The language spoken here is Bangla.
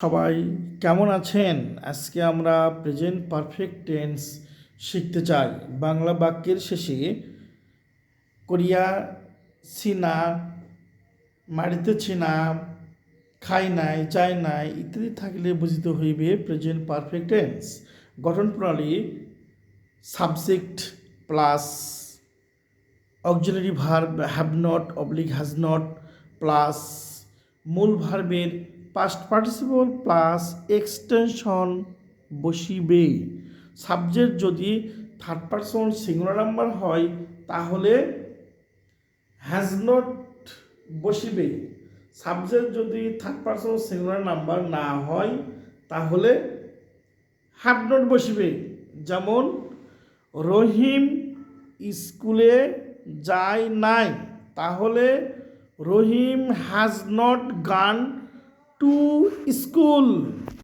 সবাই কেমন আছেন? আজকে আমরা প্রেজেন্ট পারফেক্ট টেন্স শিখতে চাই। বাংলা বাক্যের শেষে করিয়া ছিনা, মারিতেছি না, খাই নাই, চাই নাই ইত্যাদি থাকলে বুঝিতে হইবে প্রেজেন্ট পারফেক্ট টেন্স। গঠন প্রণালী: subject plus auxiliary verb have not oblique has not plus মূল ভার্বের পাস্ট পার্টিসিপল প্লাস এক্সটেনশন বসিবে। সাবজেক্ট যদি থার্ড পারসন সিঙ্গুলার নাম্বার হয় তাহলে হ্যাজ নট বসিবে। সাবজেক্ট যদি থার্ড পারসন সিঙ্গুলার নাম্বার না হয় তাহলে হ্যাভ নট বসিবে। যেমন রহিম স্কুলে যায় নাই, তাহলে রহিম হ্যাজ নট গান টু স্কুল।